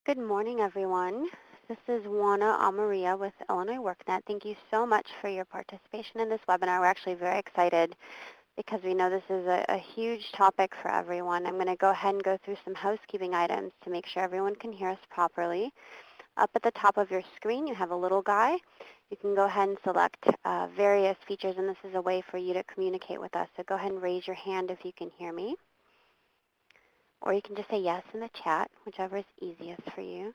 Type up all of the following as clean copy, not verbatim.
Good morning, everyone. This is Juana Amaria with Illinois Worknet. Thank you so much for your participation in this webinar. We're actually very excited because we know this is a huge topic for everyone. I'm going to go ahead and go through some housekeeping items to make sure everyone can hear us properly. Up at the top of your screen, you have a little guy. You can go ahead and select various features, and this is a way for you to communicate with us. So go ahead and raise your hand if you can hear me. Or you can just say yes in the chat, whichever is easiest for you.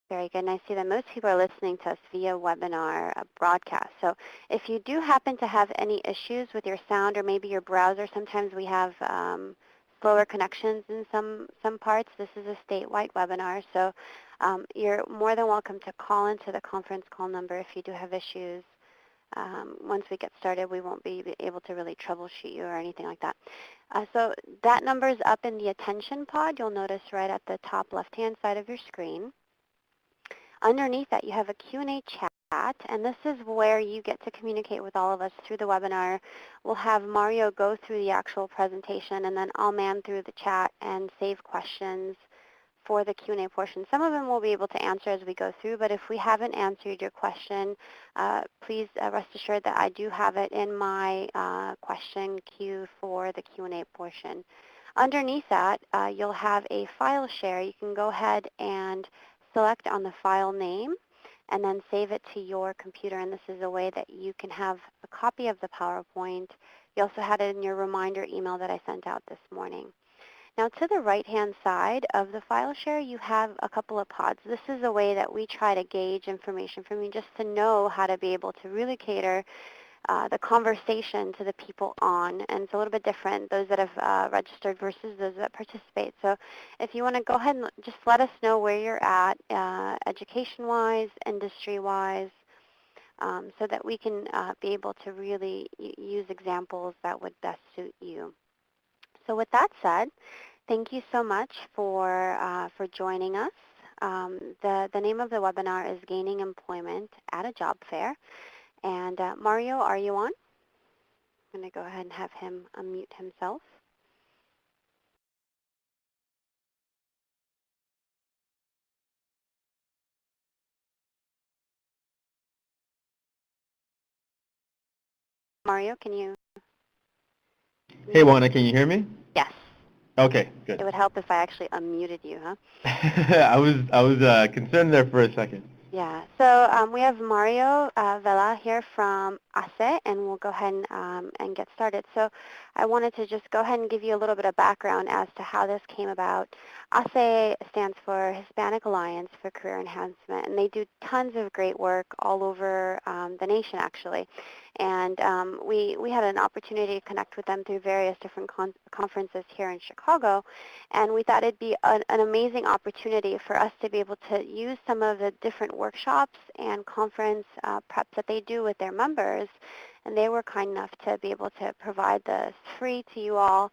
Very good. And I see that most people are listening to us via webinar broadcast. So if you do happen to have any issues with your sound or maybe your browser, sometimes we have slower connections in some parts. This is a statewide webinar, so you're more than welcome to call into the conference call number if you do have issues. Once we get started, we won't be able to really troubleshoot you or anything like that. So that number is up in the attention pod. You'll notice right at the top left-hand side of your screen. Underneath that, you have a Q&A chat, and this is where you get to communicate with all of us through the webinar. We'll have Mario go through the actual presentation, and then I'll man through the chat and save questions for the Q&A portion. Some of them we'll be able to answer as we go through, but if we haven't answered your question, please rest assured that I do have it in my question queue for the Q&A portion. Underneath that, you'll have a file share. You can go ahead and select on the file name and then save it to your computer, and this is a way that you can have a copy of the PowerPoint. You also had it in your reminder email that I sent out this morning. Now to the right-hand side of the file share, you have a couple of pods. This is a way that we try to gauge information from you just to know how to be able to really cater the conversation to the people on, and it's a little bit different, those that have registered versus those that participate. So if you want to go ahead and just let us know where you're at, education-wise, industry-wise, so that we can be able to really use examples that would best suit you. So with that said, thank you so much for joining us. The name of the webinar is Gaining Employment at a Job Fair. And Mario, are you on? I'm going to go ahead and have him unmute himself. Mario, can you? Hey, Juana, can you hear me? Yes. Okay, good. It would help if I actually unmuted you, huh? I was concerned there for a second. Yeah, so we have Mario Vela here from ACE, and we'll go ahead and get started. So I wanted to just go ahead and give you a little bit of background as to how this came about. ACE stands for Hispanic Alliance for Career Enhancement, and they do tons of great work all over the nation, actually. And we had an opportunity to connect with them through various different conferences here in Chicago, and we thought it'd be an amazing opportunity for us to be able to use some of the different workshops and conference preps that they do with their members. And they were kind enough to be able to provide this free to you all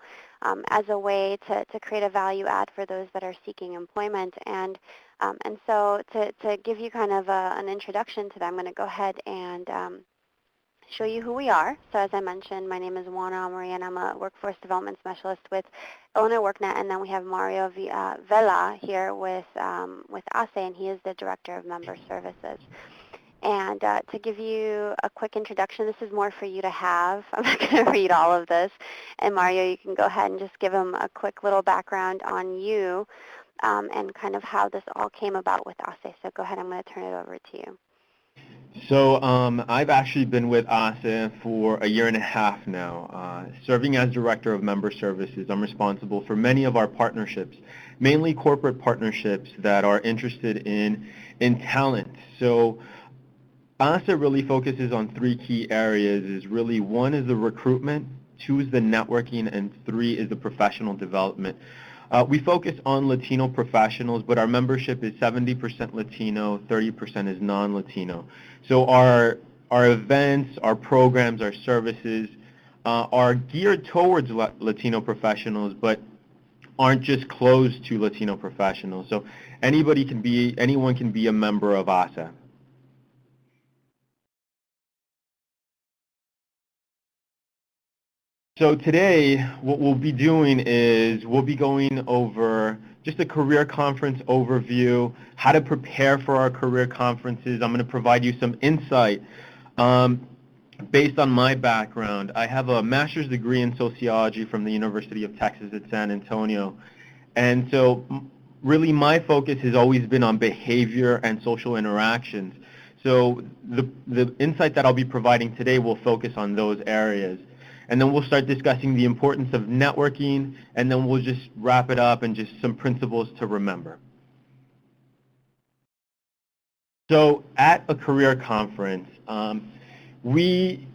as a way to create a value add for those that are seeking employment. And so to give you kind of an introduction to them, I'm going to go ahead and show you who we are. So as I mentioned, my name is Juana Amaria, and I'm a workforce development specialist with Illinois Worknet, and then we have Mario Vela here with ACE, and he is the Director of Member Services. And to give you a quick introduction, this is more for you to have. I'm not going to read all of this. And Mario, you can go ahead and just give him a quick little background on you and kind of how this all came about with ACE. So go ahead, I'm going to turn it over to you. So I've actually been with ASE for a year and a half now. Serving as Director of Member Services, I'm responsible for many of our partnerships, mainly corporate partnerships that are interested in talent. So ASE really focuses on three key areas. Is really one is the recruitment, two is the networking, and three is the professional development. We focus on Latino professionals, but our membership is 70% Latino, 30% is non-Latino. So our events, our programs, our services are geared towards Latino professionals, but aren't just closed to Latino professionals. So anyone can be a member of ASE. So today, what we'll be doing is we'll be going over just a career conference overview, how to prepare for our career conferences. I'm going to provide you some insight. Based on my background, I have a master's degree in sociology from the University of Texas at San Antonio. And so really my focus has always been on behavior and social interactions. So the insight that I'll be providing today will focus on those areas. And then we'll start discussing the importance of networking, and then we'll just wrap it up and just some principles to remember. So at a career conference, we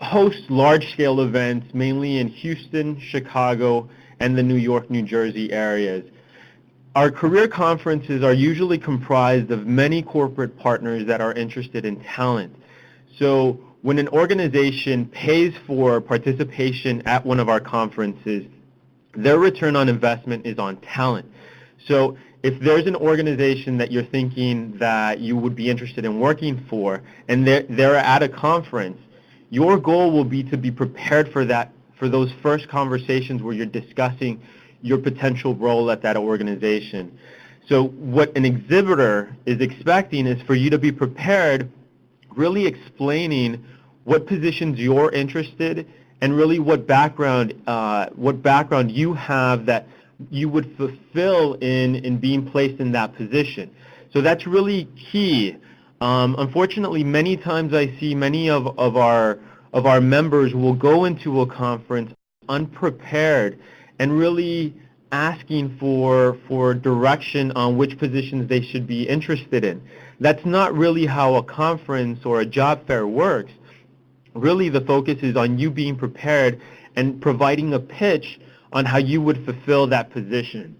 host large-scale events mainly in Houston, Chicago, and the New York, New Jersey areas. Our career conferences are usually comprised of many corporate partners that are interested in talent. So when an organization pays for participation at one of our conferences, their return on investment is on talent. So if there's an organization that you're thinking that you would be interested in working for, and they're at a conference, your goal will be to be prepared for that, for those first conversations where you're discussing your potential role at that organization. So what an exhibitor is expecting is for you to be prepared, really explaining what positions you're interested and really what background you have that you would fulfill in being placed in that position. So that's really key. Unfortunately, many times I see many of our members will go into a conference unprepared and really asking for direction on which positions they should be interested in. That's not really how a conference or a job fair works. Really, the focus is on you being prepared and providing a pitch on how you would fulfill that position.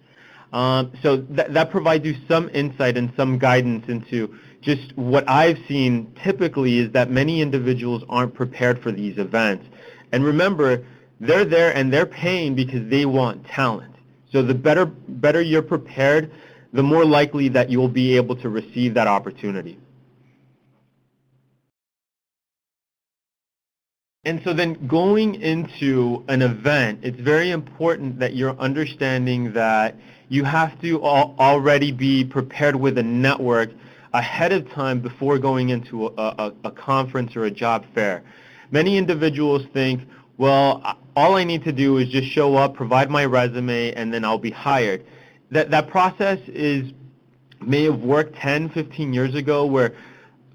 So that provides you some insight and some guidance into just what I've seen typically is that many individuals aren't prepared for these events. And remember, they're there and they're paying because they want talent. So the better you're prepared, the more likely that you'll be able to receive that opportunity. And so then going into an event, it's very important that you're understanding that you have to already be prepared with a network ahead of time before going into a conference or a job fair. Many individuals think, well, all I need to do is just show up, provide my resume, and then I'll be hired. That process may have worked 10, 15 years ago where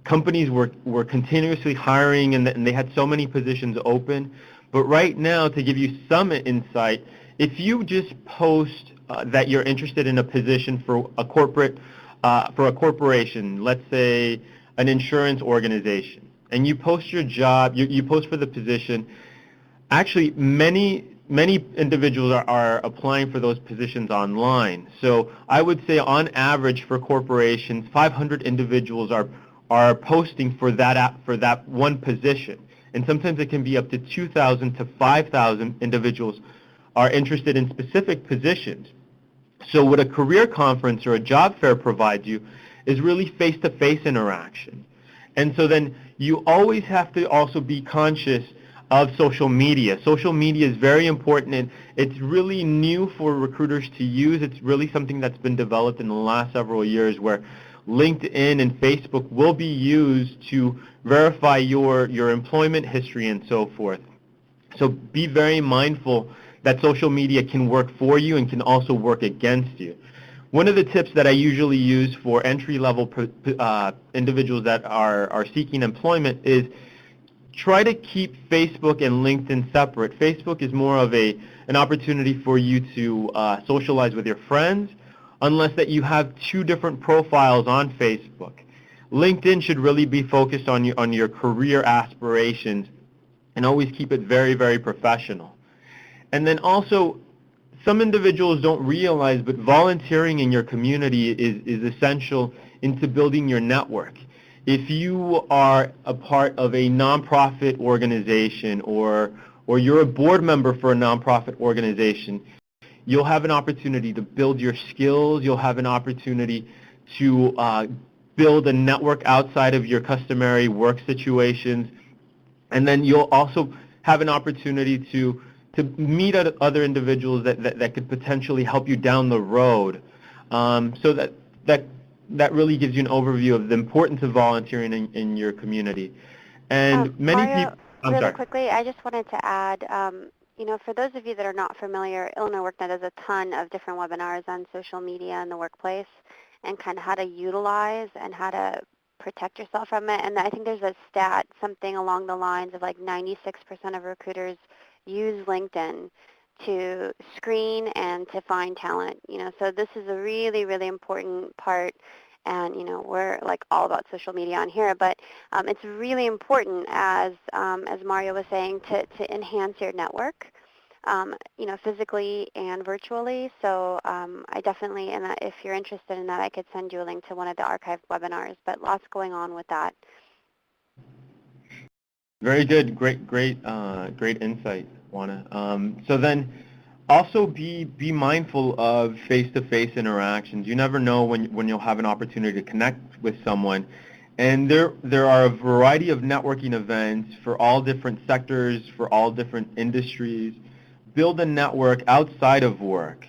companies were continuously hiring and they had so many positions open. But right now, to give you some insight, if you just post that you're interested in a position for a corporation, let's say an insurance organization, and you post your job, you post for the position, actually many individuals are applying for those positions online. So I would say on average for corporations, 500 individuals are posting for that one position. And sometimes it can be up to 2,000 to 5,000 individuals are interested in specific positions. So what a career conference or a job fair provides you is really face-to-face interaction. And so then you always have to also be conscious of social media. Social media is very important, and it's really new for recruiters to use. It's really something that's been developed in the last several years where LinkedIn and Facebook will be used to verify your employment history and so forth. So be very mindful that social media can work for you and can also work against you. One of the tips that I usually use for entry-level individuals that are seeking employment is try to keep Facebook and LinkedIn separate. Facebook is more of an opportunity for you to socialize with your friends, unless that you have two different profiles on Facebook. LinkedIn should really be focused on your career aspirations and always keep it very, very professional. And then also, some individuals don't realize, but volunteering in your community is essential into building your network. If you are a part of a nonprofit organization or you're a board member for a nonprofit organization, you'll have an opportunity to build your skills. You'll have an opportunity to build a network outside of your customary work situations. And then you'll also have an opportunity to meet other individuals that could potentially help you down the road. So that really gives you an overview of the importance of volunteering in your community. And many Mario, people, I'm really sorry. quickly, I just wanted to add, for those of you that are not familiar, Illinois Worknet does a ton of different webinars on social media in the workplace and kind of how to utilize and how to protect yourself from it. And I think there's a stat, something along the lines of like 96% of recruiters use LinkedIn to screen and to find talent. So this is a really, really important part. And, we're like all about social media on here, but it's really important, as Mario was saying, to enhance your network, physically and virtually. So I definitely, and if you're interested in that, I could send you a link to one of the archived webinars, but lots going on with that. Very good. Great insight, Juana. So then also be mindful of face-to-face interactions. You never know when you'll have an opportunity to connect with someone. And there are a variety of networking events for all different sectors, for all different industries. Build a network outside of work.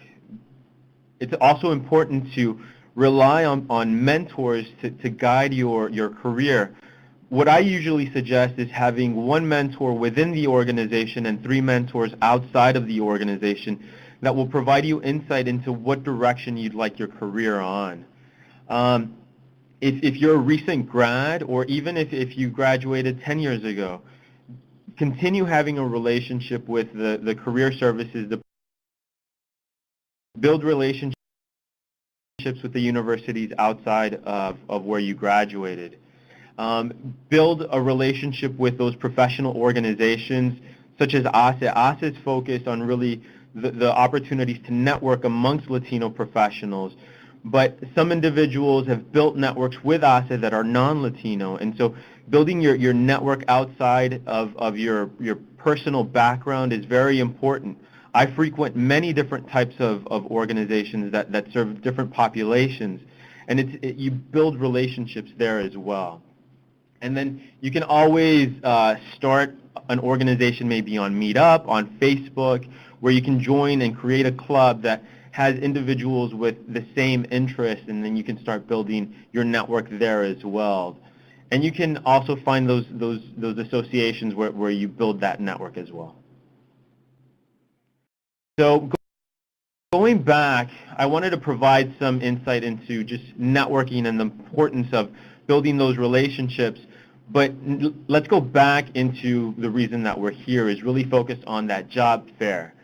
It's also important to rely on mentors to guide your career. What I usually suggest is having one mentor within the organization and 3 mentors outside of the organization that will provide you insight into what direction you'd like your career on. If you're a recent grad, or even if you graduated 10 years ago, continue having a relationship with the career services, build relationships with the universities outside of where you graduated. Build a relationship with those professional organizations such as ASE. ASE is focused on really the opportunities to network amongst Latino professionals, but some individuals have built networks with ASE that are non-Latino, and so building your network outside of your personal background is very important. I frequent many different types of organizations that serve different populations, and you build relationships there as well. And then you can always start an organization maybe on Meetup, on Facebook, where you can join and create a club that has individuals with the same interests, and then you can start building your network there as well. And you can also find those associations where you build that network as well. So going back, I wanted to provide some insight into just networking and the importance of building those relationships. But let's go back into the reason that we're here is really focused on that job fair.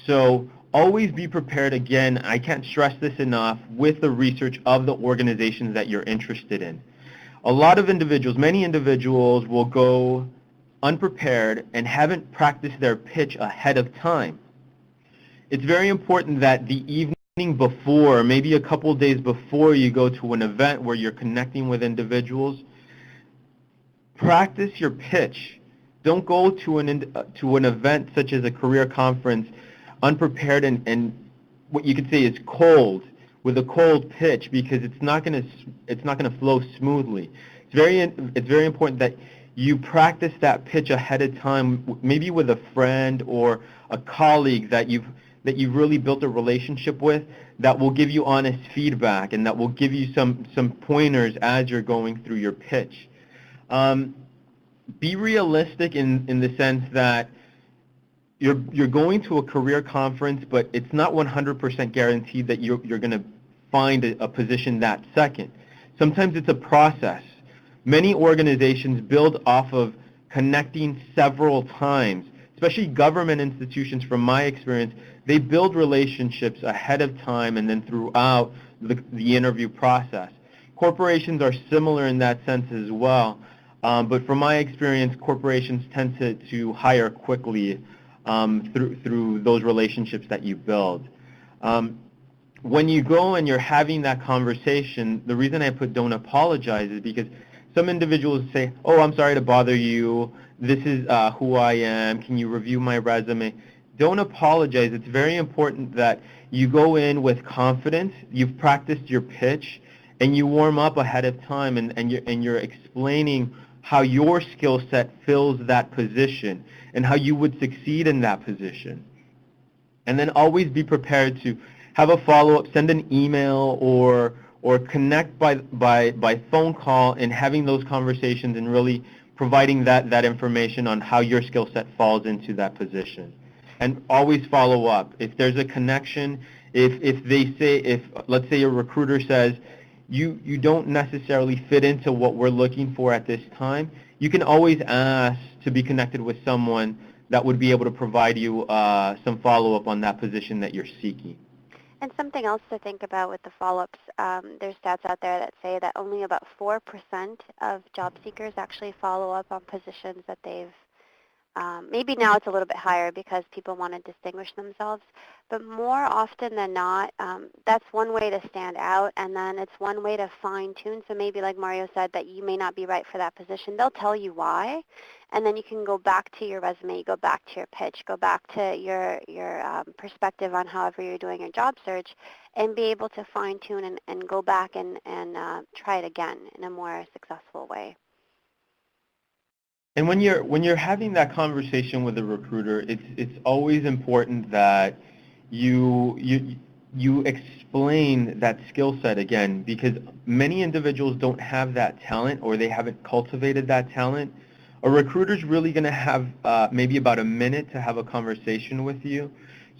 So always be prepared, again, I can't stress this enough, with the research of the organizations that you're interested in. A lot of individuals, many individuals will go unprepared and haven't practiced their pitch ahead of time. It's very important that the evening before, maybe a couple days before you go to an event where you're connecting with individuals, practice your pitch. Don't go to an event such as a career conference unprepared and what you could say is cold, with a cold pitch, because it's not going to flow smoothly. It's very important that you practice that pitch ahead of time, maybe with a friend or a colleague that you've really built a relationship with, that will give you honest feedback and that will give you some pointers as you're going through your pitch. Be realistic in the sense that you're going to a career conference, but it's not 100% guaranteed that you're going to find a position that second. Sometimes it's a process. Many organizations build off of connecting several times, especially government institutions. From my experience, they build relationships ahead of time and then throughout the interview process. Corporations are similar in that sense as well, but from my experience, corporations tend to hire quickly through those relationships that you build. When you go and you're having that conversation, the reason I put don't apologize is because some individuals say, oh, I'm sorry to bother you. This is who I am. Can you review my resume? Don't apologize. It's very important that you go in with confidence, you've practiced your pitch, and you warm up ahead of time, and you're explaining how your skill set fills that position and how you would succeed in that position. And then always be prepared to have a follow-up, send an email, or connect by phone call, and having those conversations and really providing that information on how your skill set falls into that position. And always follow up. If there's a connection, if let's say a recruiter says you don't necessarily fit into what we're looking for at this time, you can always ask to be connected with someone that would be able to provide you some follow-up on that position that you're seeking. And something else to think about with the follow-ups, there's stats out there that say that only about 4% of job seekers actually follow up on positions that they've maybe now it's a little bit higher because people want to distinguish themselves, but more often than not, that's one way to stand out, and then it's one way to fine-tune. So maybe like Mario said, that you may not be right for that position. They'll tell you why, and then you can go back to your resume, go back to your pitch, go back to your perspective on however you're doing your job search, and be able to fine-tune and go back and try it again in a more successful way. And when you're having that conversation with a recruiter, it's always important that you explain that skill set again, because many individuals don't have that talent, or they haven't cultivated that talent. A recruiter's really going to have maybe about a minute to have a conversation with you.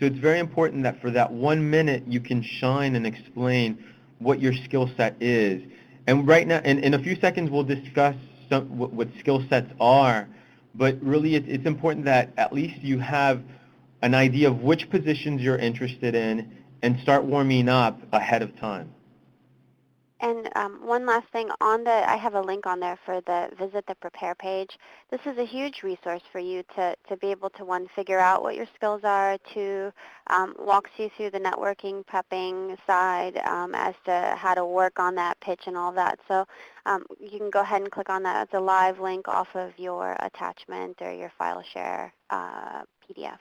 So it's very important that for that 1 minute you can shine and explain what your skill set is. And right now, in a few seconds, we'll discuss what skill sets are, but really it's important that at least you have an idea of which positions you're interested in and start warming up ahead of time. And one last thing, I have a link on there for the Visit the Prepare page. This is a huge resource for you to be able to, one, figure out what your skills are, two, walks you through the networking, prepping side as to how to work on that pitch and all that. So you can go ahead and click on that. It's a live link off of your attachment or your file share PDF.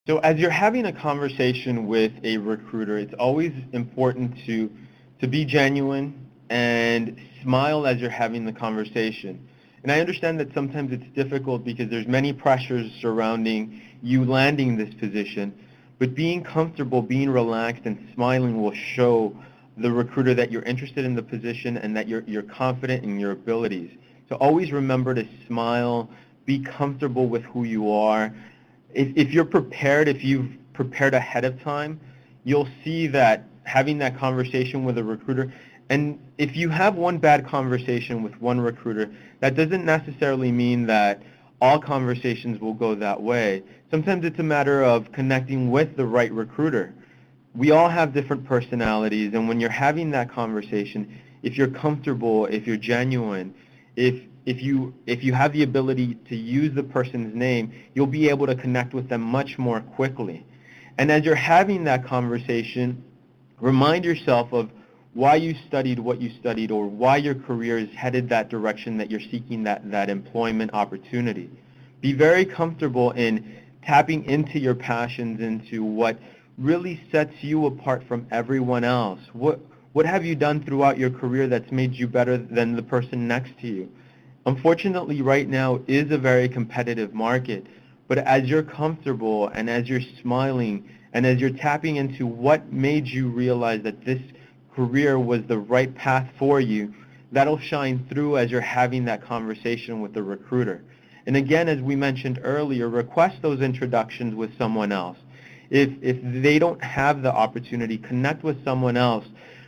So as you're having a conversation with a recruiter, it's always important to be genuine and smile as you're having the conversation. And I understand that sometimes it's difficult because there's many pressures surrounding you landing this position, but being comfortable, being relaxed, and smiling will show the recruiter that you're interested in the position and that you're confident in your abilities. So always remember to smile, be comfortable with who you are. If you're prepared, if you've prepared ahead of time, you'll see that having that conversation with a recruiter, and if you have one bad conversation with one recruiter, that doesn't necessarily mean that all conversations will go that way. Sometimes it's a matter of connecting with the right recruiter. We all have different personalities, and when you're having that conversation, if you're comfortable, if you're genuine, if you have the ability to use the person's name, you'll be able to connect with them much more quickly. And as you're having that conversation, remind yourself of why you studied what you studied, or why your career is headed that direction, that you're seeking that employment opportunity. Be very comfortable in tapping into your passions, into what really sets you apart from everyone else. What have you done throughout your career that's made you better than the person next to you? Unfortunately, right now is a very competitive market, but as you're comfortable and as you're smiling and as you're tapping into what made you realize that this career was the right path for you, that'll shine through as you're having that conversation with the recruiter. And again, as we mentioned earlier, request those introductions with someone else. If they don't have the opportunity, connect with someone else.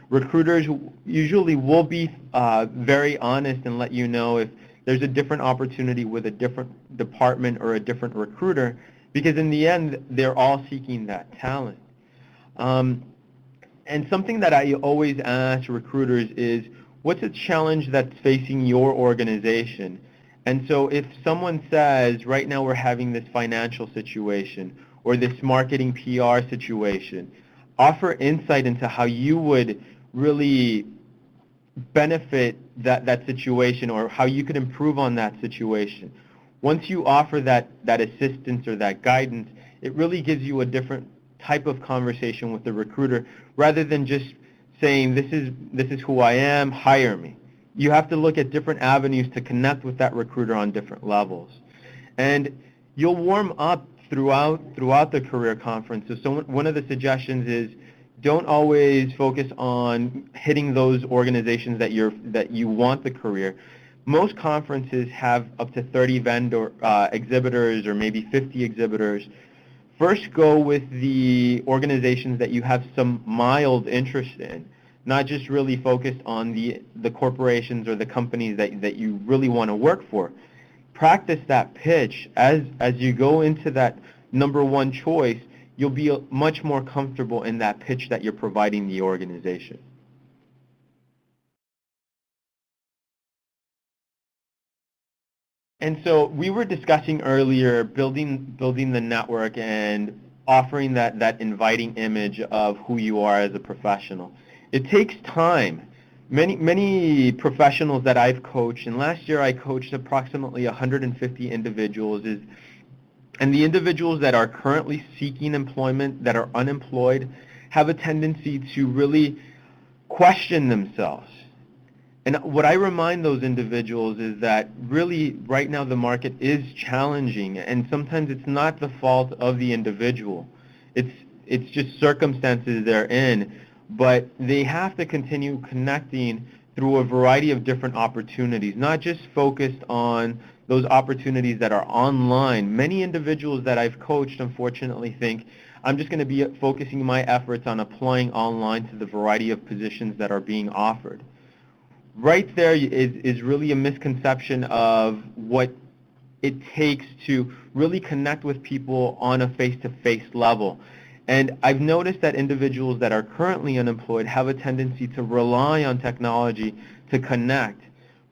Recruiters usually will be very honest and let you know if there's a different opportunity with a different department or a different recruiter, because in the end, they're all seeking that talent. And something that I always ask recruiters is, what's a challenge that's facing your organization? And so if someone says, right now we're having this financial situation or this marketing PR situation, offer insight into how you would really benefit that situation, or how you could improve on that situation. Once you offer that assistance or that guidance, it really gives you a different type of conversation with the recruiter, rather than just saying, this is who I am, hire me. You have to look at different avenues to connect with that recruiter on different levels. And you'll warm up throughout the career conference. So one of the suggestions is don't always focus on hitting those organizations that you want the career. Most conferences have up to 30 vendor exhibitors or maybe 50 exhibitors. First, go with the organizations that you have some mild interest in, not just really focused on the corporations or the companies that you really want to work for. Practice that pitch. As you go into that number one choice, you'll be much more comfortable in that pitch that you're providing the organization. And so we were discussing earlier building the network and offering that inviting image of who you are as a professional. It takes time. Many professionals that I've coached, and last year I coached approximately 150 individuals, and the individuals that are currently seeking employment, that are unemployed, have a tendency to really question themselves. And what I remind those individuals is that really right now the market is challenging, and sometimes it's not the fault of the individual. It's just circumstances they're in, but they have to continue connecting through a variety of different opportunities, not just focused on those opportunities that are online. Many individuals that I've coached unfortunately think, I'm just going to be focusing my efforts on applying online to the variety of positions that are being offered. Right there is really a misconception of what it takes to really connect with people on a face-to-face level. And I've noticed that individuals that are currently unemployed have a tendency to rely on technology to connect.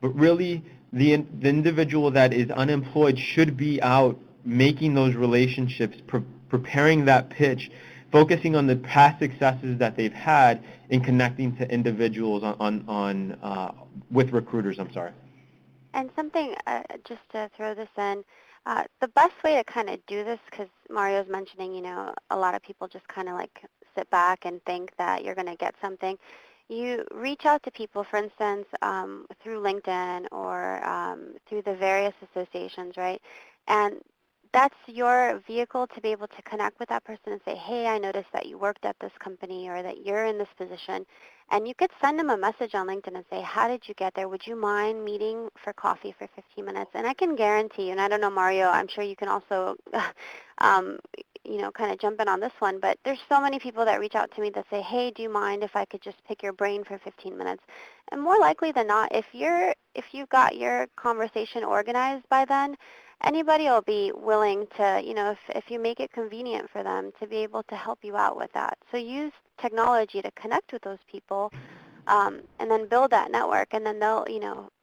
But really, the individual that is unemployed should be out making those relationships, preparing that pitch, focusing on the past successes that they've had in connecting to individuals with recruiters. I'm sorry. And something, just to throw this in, the best way to kind of do this, because Mario's mentioning, a lot of people just kind of like sit back and think that you're going to get something. You reach out to people, for instance, through LinkedIn or through the various associations, right? And that's your vehicle to be able to connect with that person and say, hey, I noticed that you worked at this company or that you're in this position. And you could send them a message on LinkedIn and say, how did you get there? Would you mind meeting for coffee for 15 minutes? And I can guarantee you, and I don't know, Mario, I'm sure you can also, kind of jump in on this one, but there's so many people that reach out to me that say, hey, do you mind if I could just pick your brain for 15 minutes? And more likely than not, if you've got your conversation organized by then, anybody will be willing to, if you make it convenient for them to be able to help you out with that. So use technology to connect with those people and then build that network, and then they'll,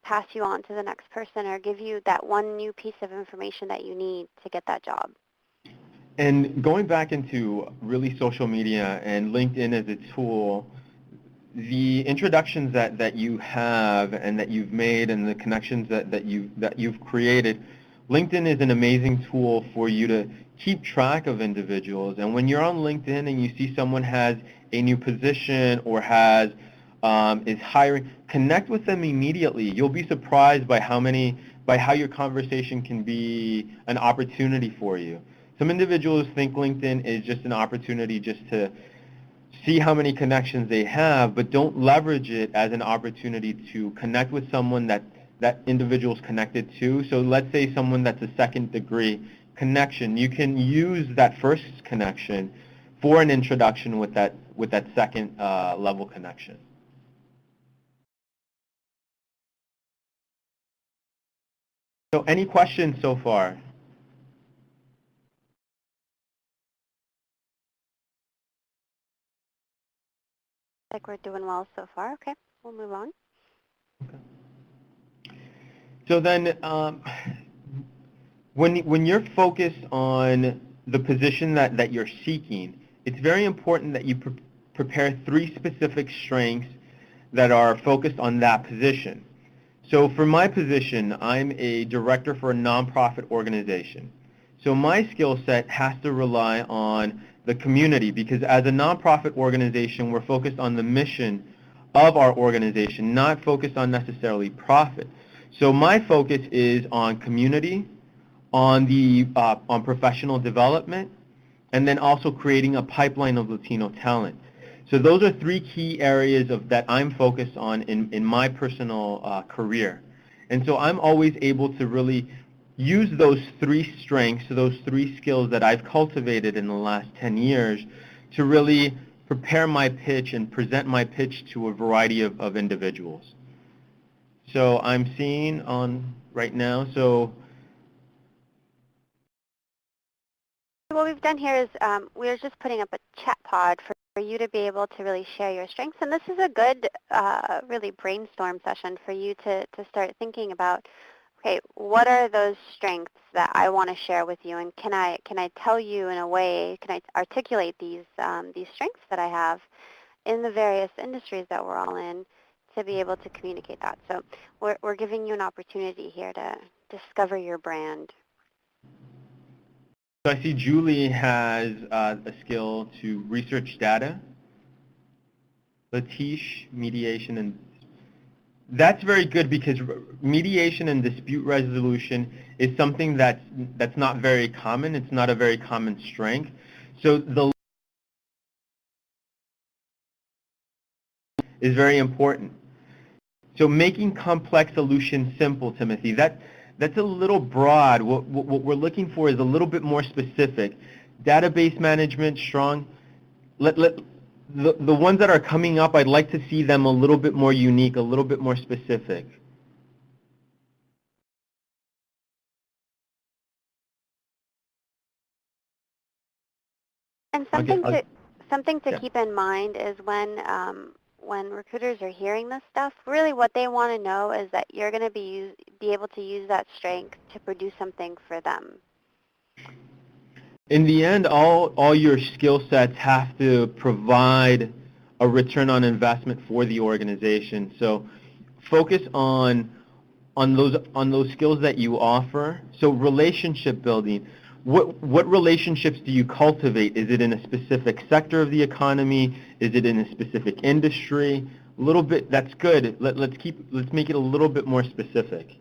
pass you on to the next person or give you that one new piece of information that you need to get that job. And going back into really social media and LinkedIn as a tool, the introductions that you have and that you've made and the connections that you've created, LinkedIn is an amazing tool for you to keep track of individuals. And when you're on LinkedIn and you see someone has a new position or is hiring, connect with them immediately. You'll be surprised by how your conversation can be an opportunity for you. Some individuals think LinkedIn is just an opportunity just to see how many connections they have, but don't leverage it as an opportunity to connect with someone that individual's connected to. So let's say someone that's a second degree connection. You can use that first connection for an introduction with that second level connection. So any questions so far? Like we're doing well so far. Okay, we'll move on. Okay. So then when you're focused on the position that you're seeking, it's very important that you prepare 3 specific strengths that are focused on that position. So for my position, I'm a director for a nonprofit organization. So my skill set has to rely on the community, because as a nonprofit organization, we're focused on the mission of our organization, not focused on necessarily profit. So my focus is on community, on professional development, and then also creating a pipeline of Latino talent. So those are three key areas that I'm focused on in my personal career. And so I'm always able to really use those three strengths, those three skills that I've cultivated in the last 10 years to really prepare my pitch and present my pitch to a variety of individuals. So I'm seeing on right now, so what we've done here is we're just putting up a chat pod for you to be able to really share your strengths. And this is a good, really brainstorm session for you to start thinking about, okay, what are those strengths that I want to share with you? And can I tell you in a way, can I articulate these strengths that I have in the various industries that we're all in to be able to communicate that? So we're giving you an opportunity here to discover your brand. So I see Julie has a skill to research data. Latish, mediation, and that's very good because mediation and dispute resolution is something that's not very common. It's not a very common strength. So the is very important. So making complex solutions simple, Timothy, that's a little broad. What we're looking for is a little bit more specific. Database management, strong. The ones that are coming up, I'd like to see them a little bit more unique, a little bit more specific. And something to Yeah. keep in mind is when recruiters are hearing this stuff, really what they want to know is that you're going to be able to use that strength to produce something for them. In the end, all your skill sets have to provide a return on investment for the organization. So focus on those skills that you offer. So relationship building. What relationships do you cultivate? Is it in a specific sector of the economy? Is it in a specific industry? A little bit. That's good. Let's make it a little bit more specific.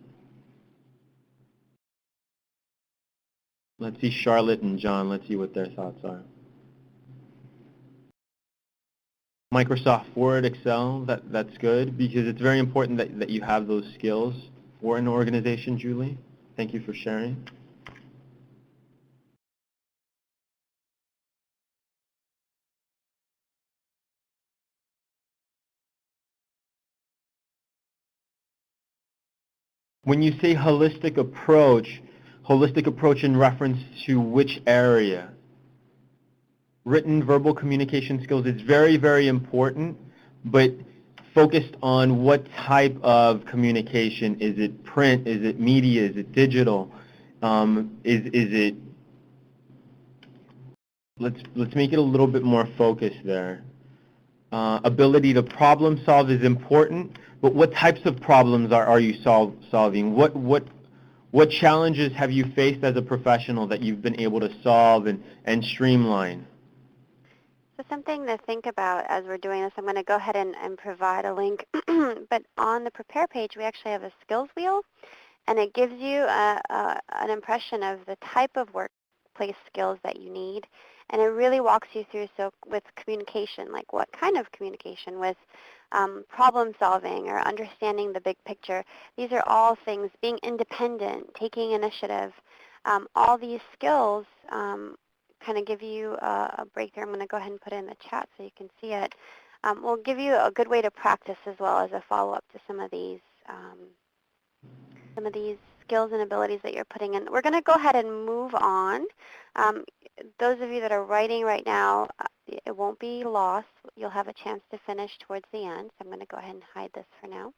Let's see Charlotte and John. Let's see what their thoughts are. Microsoft Word, Excel, that's good because it's very important that you have those skills for an organization, Julie. Thank you for sharing. When you say holistic approach in reference to which area? Written, verbal communication skills, it's very, very important, but focused on what type of communication. Is it print? Is it media? Is it digital? Is it, let's make it a little bit more focused there. Ability to problem solve is important, but what types of problems are you solving? What challenges have you faced as a professional that you've been able to solve and streamline? So something to think about as we're doing this, I'm going to go ahead and provide a link, but on the prepare page we actually have a skills wheel, and it gives you an impression of the type of workplace skills that you need, and it really walks you through, so with communication, like what kind of communication, with problem solving or understanding the big picture. These are all things, being independent, taking initiative, all these skills kind of give you a breakthrough. I'm going to go ahead and put it in the chat so you can see it. We'll give you a good way to practice as well as a follow-up to some of these skills and abilities that you're putting in. We're going to go ahead and move on. Those of you that are writing right now, it won't be lost. You'll have a chance to finish towards the end. So I'm going to go ahead and hide this for now.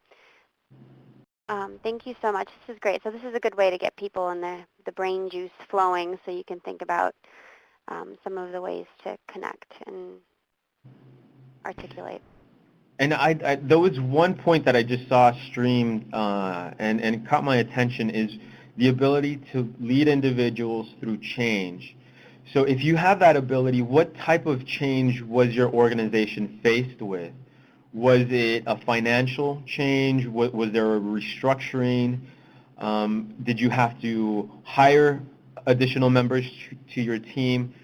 Thank you so much. This is great. So this is a good way to get people in the brain juice flowing so you can think about some of the ways to connect and articulate. And there was one point that I just saw streamed and caught my attention is the ability to lead individuals through change. So if you have that ability, what type of change was your organization faced with? Was it a financial change? Was there a restructuring? Did you have to hire additional members to your team?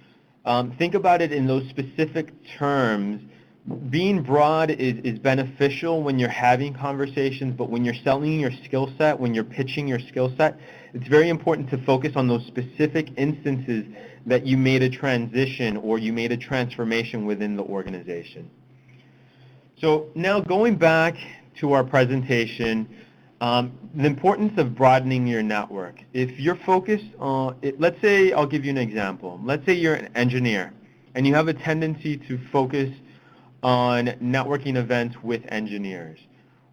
Think about it in those specific terms. Being broad is beneficial when you're having conversations, but when you're selling your skill set, when you're pitching your skill set, it's very important to focus on those specific instances that you made a transition or you made a transformation within the organization. So now going back to our presentation, the importance of broadening your network. If you're focused on, let's say, I'll give you an example. Let's say you're an engineer and you have a tendency to focus on networking events with engineers.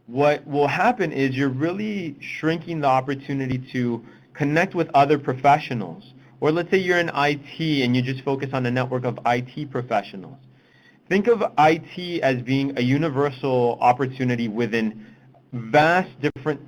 What will happen is you're really shrinking the opportunity to connect with other professionals. Or let's say you're in IT and you just focus on a network of IT professionals. Think of IT as being a universal opportunity within vast different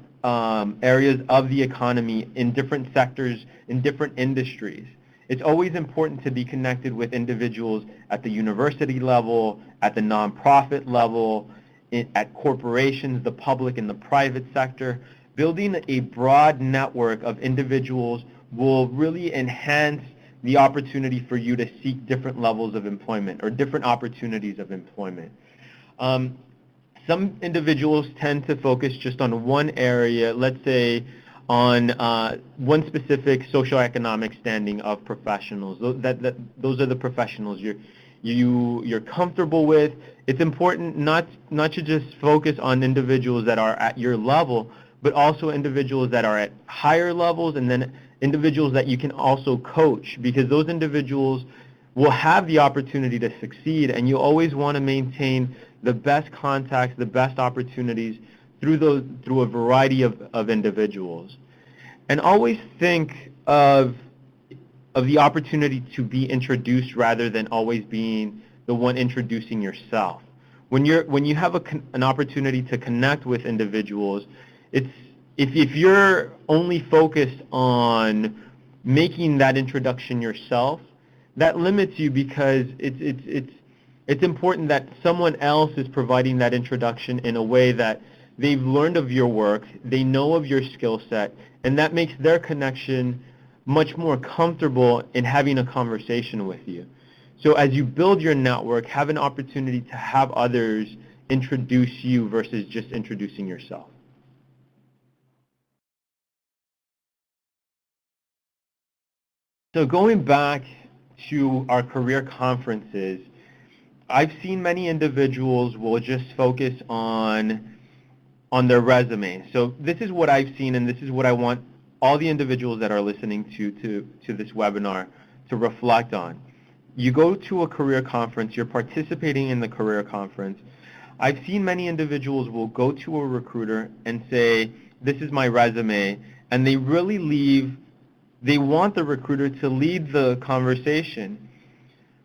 areas of the economy in different sectors, in different industries. It's always important to be connected with individuals at the university level, at the nonprofit level, at corporations, the public and the private sector. Building a broad network of individuals will really enhance the opportunity for you to seek different levels of employment or different opportunities of employment. Some individuals tend to focus just on one area, let's say on one specific socioeconomic standing of professionals. Those are the professionals you're comfortable with. It's important not to just focus on individuals that are at your level, but also individuals that are at higher levels, and then individuals that you can also coach, because those individuals will have the opportunity to succeed, and you always want to maintain the best contacts, the best opportunities through a variety of individuals. And always think of the opportunity to be introduced rather than always being the one introducing yourself. When you have an opportunity to connect with individuals, if you're only focused on making that introduction yourself, that limits you, because it's important that someone else is providing that introduction in a way that they've learned of your work, they know of your skill set, and that makes their connection much more comfortable in having a conversation with you. So as you build your network, have an opportunity to have others introduce you versus just introducing yourself. So going back to our career conferences, I've seen many individuals will just focus on their resume. So this is what I've seen, and this is what I want all the individuals that are listening to this webinar to reflect on. You go to a career conference, you're participating in the career conference. I've seen many individuals will go to a recruiter and say, this is my resume, and they want the recruiter to lead the conversation.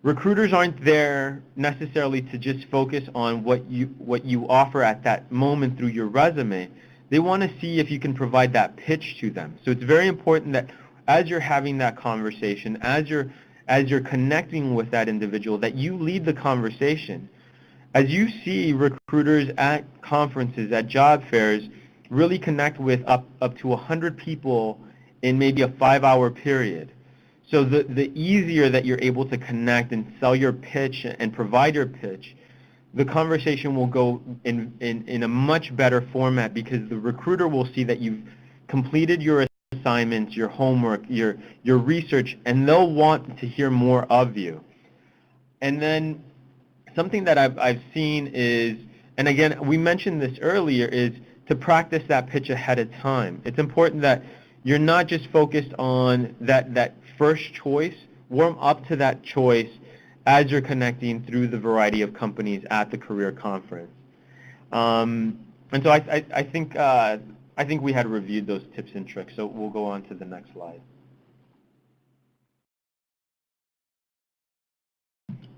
Recruiters aren't there necessarily to just focus on what you offer at that moment through your resume. They want to see if you can provide that pitch to them. So it's very important that as you're having that conversation, as you're connecting with that individual, that you lead the conversation. As you see recruiters at conferences, at job fairs, really connect with up to 100 people in maybe a 5-hour period. So the easier that you're able to connect and sell your pitch and provide your pitch, the conversation will go in a much better format, because the recruiter will see that you've completed your assignments, your homework, your research, and they'll want to hear more of you. And then something that I've seen is, and again, we mentioned this earlier, is to practice that pitch ahead of time. It's important that you're not just focused on that first choice. Warm up to that choice as you're connecting through the variety of companies at the career conference. And so I think we had reviewed those tips and tricks, so we'll go on to the next slide.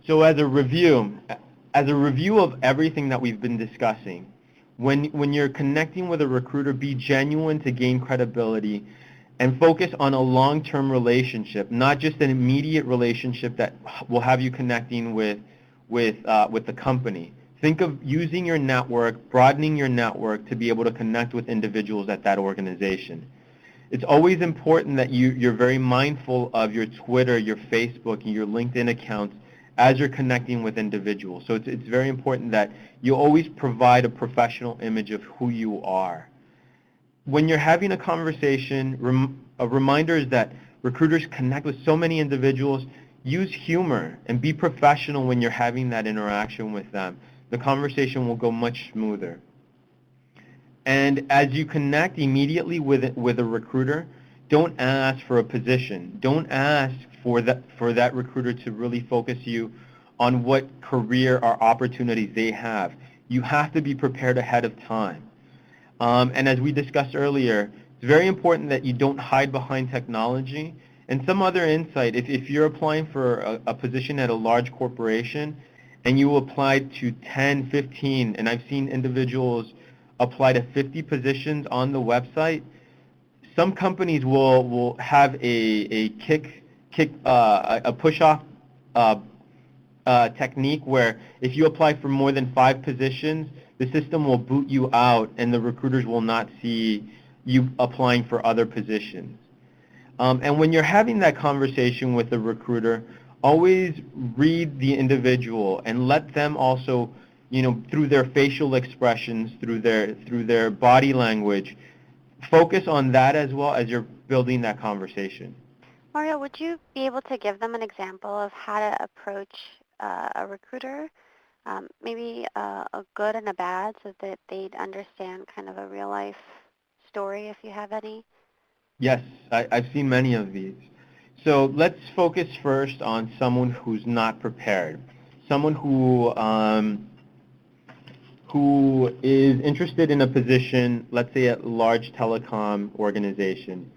So as a review of everything that we've been discussing, when you're connecting with a recruiter, be genuine to gain credibility and focus on a long-term relationship, not just an immediate relationship that will have you connecting with the company. Think of using your network, broadening your network to be able to connect with individuals at that organization. It's always important that you're very mindful of your Twitter, your Facebook, and your LinkedIn accounts as you're connecting with individuals. So it's very important that you always provide a professional image of who you are. When you're having a conversation, a reminder is that recruiters connect with so many individuals. Use humor and be professional when you're having that interaction with them. The conversation will go much smoother. And as you connect immediately with a recruiter, don't ask for a position. Don't ask for that recruiter to really focus you on what career or opportunities they have. You have to be prepared ahead of time. And as we discussed earlier, it's very important that you don't hide behind technology. And some other insight, if you're applying for a position at a large corporation and you applied to 10, 15, and I've seen individuals apply to 50 positions on the website, some companies will have a push-off technique where if you apply for more than 5 positions, the system will boot you out and the recruiters will not see you applying for other positions. And when you're having that conversation with the recruiter, always read the individual and let them also, through their facial expressions, through their body language, focus on that as well as you're building that conversation. Mario, would you be able to give them an example of how to approach a recruiter? Maybe a good and a bad so that they'd understand kind of a real life story if you have any? Yes, I've seen many of these. So let's focus first on someone who's not prepared, someone who is interested in a position, let's say at a large telecom organization.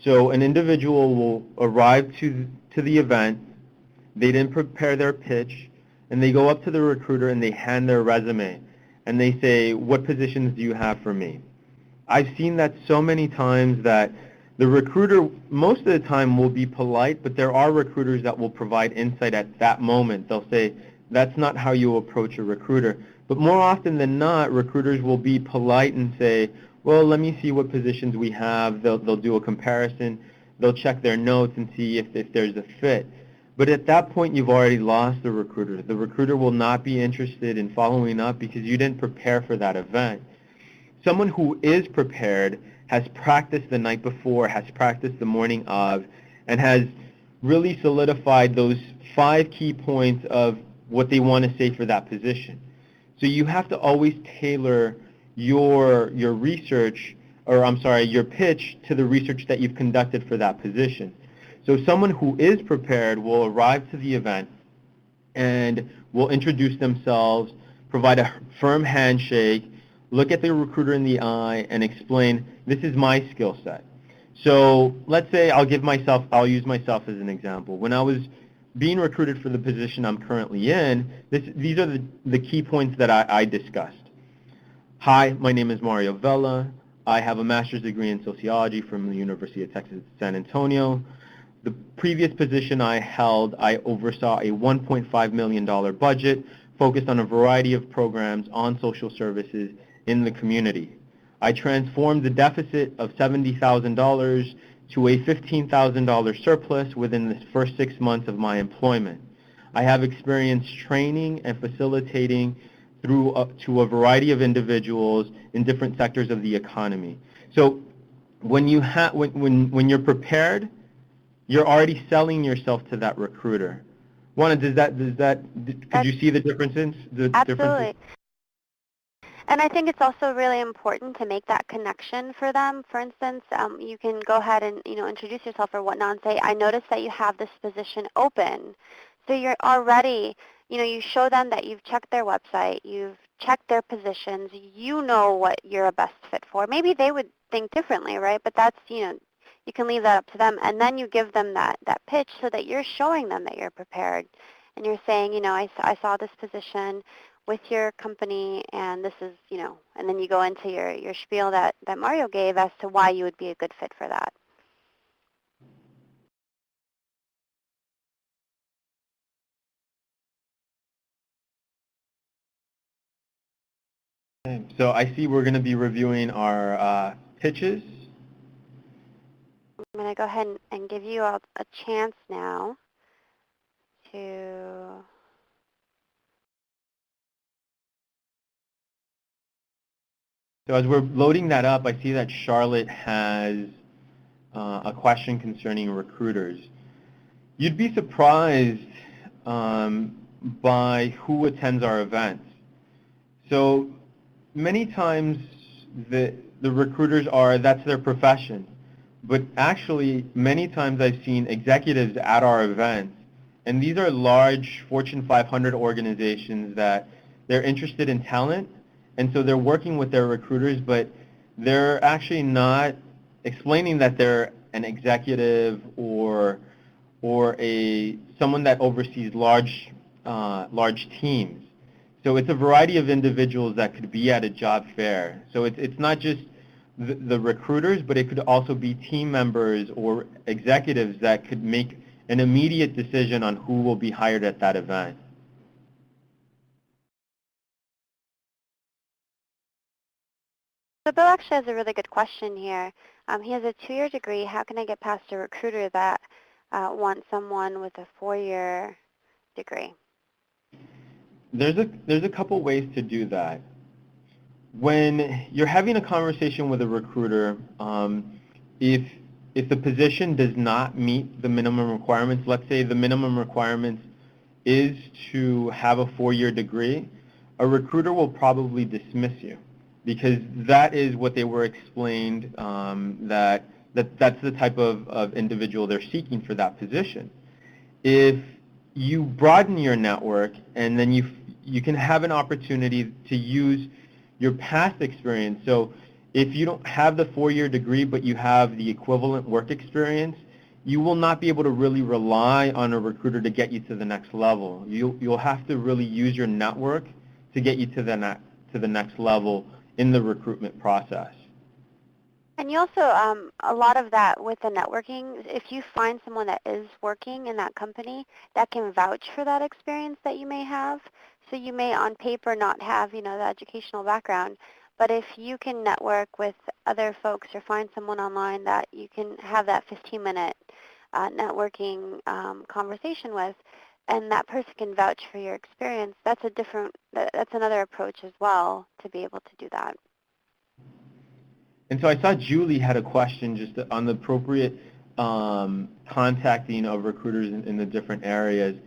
So an individual will arrive to the event, they didn't prepare their pitch, and they go up to the recruiter and they hand their resume, and they say, what positions do you have for me? I've seen that so many times that the recruiter, most of the time, will be polite, but there are recruiters that will provide insight at that moment. They'll say, that's not how you approach a recruiter. But more often than not, recruiters will be polite and say, well, let me see what positions we have. They'll do a comparison. They'll check their notes and see if there's a fit. But at that point, you've already lost the recruiter. The recruiter will not be interested in following up because you didn't prepare for that event. Someone who is prepared has practiced the night before, has practiced the morning of, and has really solidified those 5 key points of what they want to say for that position. So you have to always tailor your research, or I'm sorry, your pitch to the research that you've conducted for that position. So someone who is prepared will arrive to the event and will introduce themselves, provide a firm handshake, look at the recruiter in the eye, and explain, this is my skill set. So let's say I'll use myself as an example. When I was being recruited for the position I'm currently in, these are the key points that I discussed. Hi, my name is Mario Vella. I have a master's degree in sociology from the University of Texas at San Antonio. The previous position I held, I oversaw a $1.5 million budget focused on a variety of programs on social services in the community. I transformed the deficit of $70,000 to a $15,000 surplus within the first 6 months of my employment. I have experience training and facilitating to a variety of individuals in different sectors of the economy. So when you're prepared, you're already selling yourself to that recruiter. Juana, could you see the differences? Absolutely. And I think it's also really important to make that connection for them. For instance, you can go ahead and introduce yourself or whatnot and say, I noticed that you have this position open. So you're already, you show them that you've checked their website, you've checked their positions, you know what you're a best fit for. Maybe they would think differently, right? But that's, you can leave that up to them. And then you give them that pitch so that you're showing them that you're prepared. And you're saying, I saw this position with your company, and this is, and then you go into your spiel that Mario gave as to why you would be a good fit for that. So I see we're going to be reviewing our pitches. to go ahead and give you all a chance now to... So as we're loading that up, I see that Charlotte has a question concerning recruiters. You'd be surprised by who attends our events. So many times the recruiters that's their profession. But actually, many times I've seen executives at our events, and these are large Fortune 500 organizations that they're interested in talent, and so they're working with their recruiters, but they're actually not explaining that they're an executive or someone that oversees large teams. So it's a variety of individuals that could be at a job fair. So it's not just the recruiters, but it could also be team members or executives that could make an immediate decision on who will be hired at that event. So Bill actually has a really good question here. He has a 2-year degree. How can I get past a recruiter that wants someone with a 4-year degree? There's a couple ways to do that. When you're having a conversation with a recruiter, if the position does not meet the minimum requirements, let's say the minimum requirements is to have a 4-year degree, a recruiter will probably dismiss you because that is what they were explained, that's the type of individual they're seeking for that position. If you broaden your network and then you can have an opportunity to use your past experience. So if you don't have the 4-year degree but you have the equivalent work experience, you will not be able to really rely on a recruiter to get you to the next level. You'll have to really use your network to get you to the next level in the recruitment process. And you also, a lot of that with the networking, if you find someone that is working in that company that can vouch for that experience that you may have, so you may on paper not have, the educational background, but if you can network with other folks or find someone online that you can have that 15-minute networking conversation with, and that person can vouch for your experience, that's another approach as well to be able to do that. And so I saw Julie had a question just on the appropriate contacting of recruiters in the different areas.